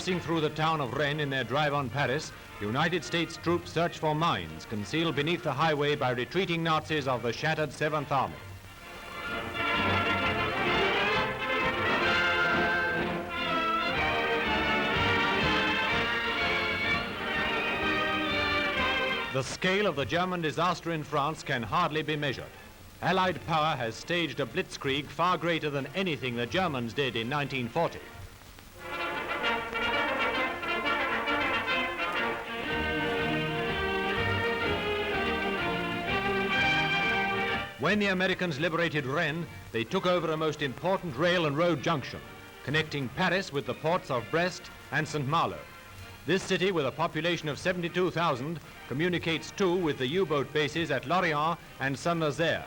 Passing through the town of Rennes in their drive on Paris, United States troops search for mines concealed beneath the highway by retreating Nazis of the shattered 7th Army. The scale of the German disaster in France can hardly be measured. Allied power has staged a blitzkrieg far greater than anything the Germans did in 1940. When the Americans liberated Rennes, they took over a most important rail and road junction, connecting Paris with the ports of Brest and Saint-Malo. This city, with a population of 72,000, communicates too with the U-boat bases at Lorient and Saint-Nazaire.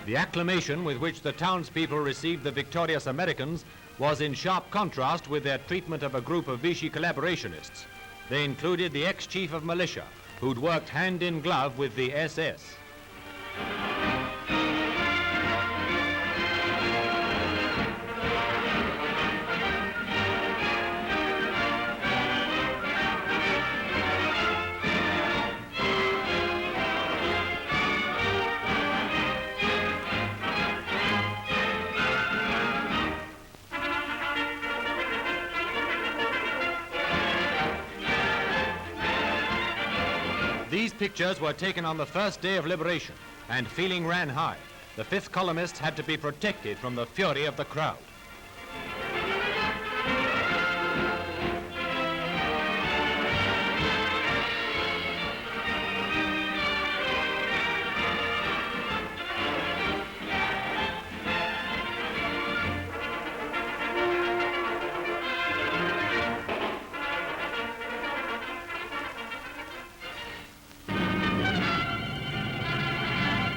The acclamation with which the townspeople received the victorious Americans was in sharp contrast with their treatment of a group of Vichy collaborationists. They included the ex-chief of militia, who'd worked hand in glove with the SS. These pictures were taken on the first day of liberation, and feeling ran high. The 5th columnists had to be protected from the fury of the crowd.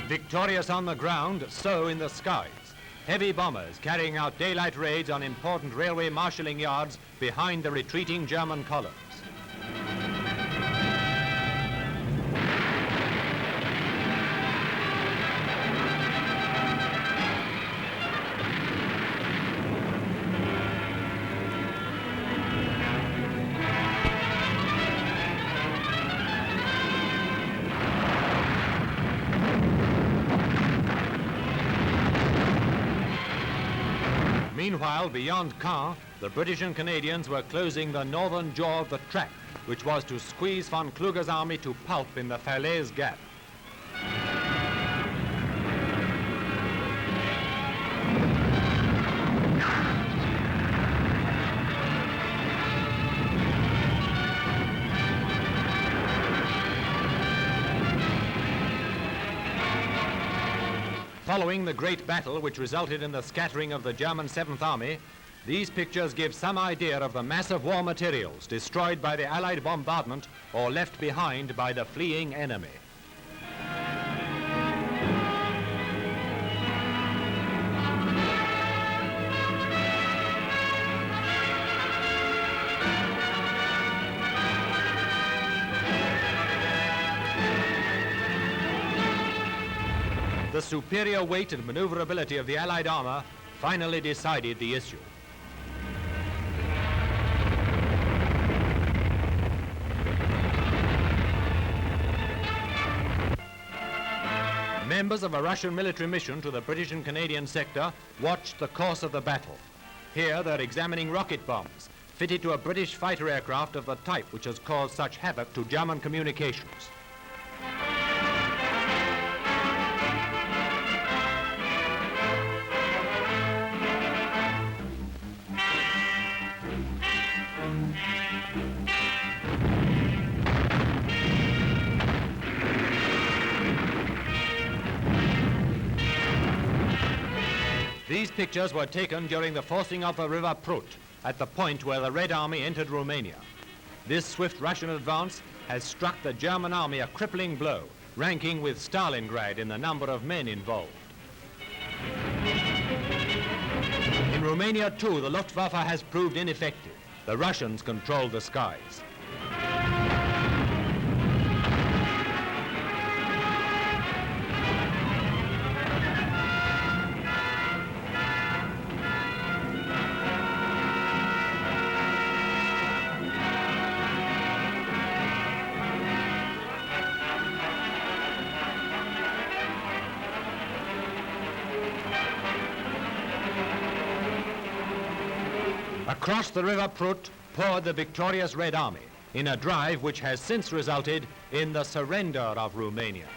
Victorious on the ground, so in the skies. Heavy bombers carrying out daylight raids on important railway marshalling yards behind the retreating German columns. Meanwhile, beyond Caen, the British and Canadians were closing the northern jaw of the track, which was to squeeze von Kluge's army to pulp in the Falaise Gap. Following the great battle which resulted in the scattering of the German 7th Army, these pictures give some idea of the mass of war materials destroyed by the Allied bombardment or left behind by the fleeing enemy. The superior weight and maneuverability of the Allied armor finally decided the issue. Members of a Russian military mission to the British and Canadian sector watched the course of the battle. Here they're examining rocket bombs fitted to a British fighter aircraft of the type which has caused such havoc to German communications. These pictures were taken during the forcing of the River Prut, at the point where the Red Army entered Romania. This swift Russian advance has struck the German army a crippling blow, ranking with Stalingrad in the number of men involved. In Romania, too, the Luftwaffe has proved ineffective. The Russians control the skies. Across the River Prut poured the victorious Red Army in a drive which has since resulted in the surrender of Romania.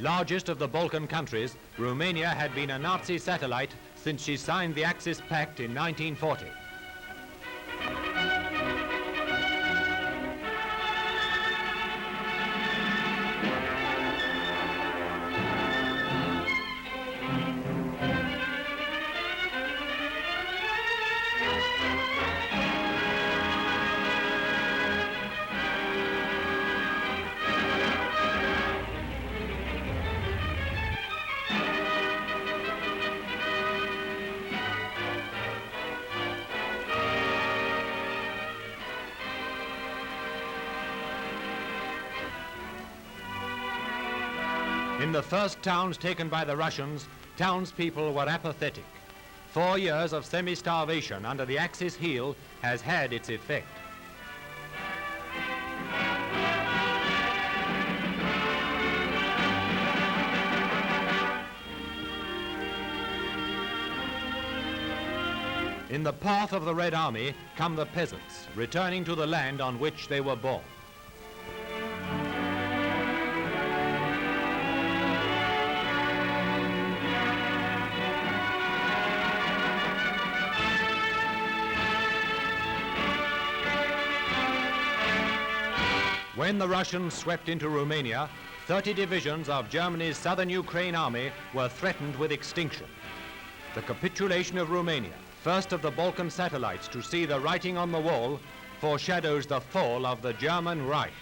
Largest of the Balkan countries, Romania had been a Nazi satellite since she signed the Axis Pact in 1940. In the first towns taken by the Russians, townspeople were apathetic. 4 years of semi-starvation under the Axis heel has had its effect. In the path of the Red Army come the peasants, returning to the land on which they were born. When the Russians swept into Romania, 30 divisions of Germany's southern Ukraine army were threatened with extinction. The capitulation of Romania, first of the Balkan satellites to see the writing on the wall, foreshadows the fall of the German Reich.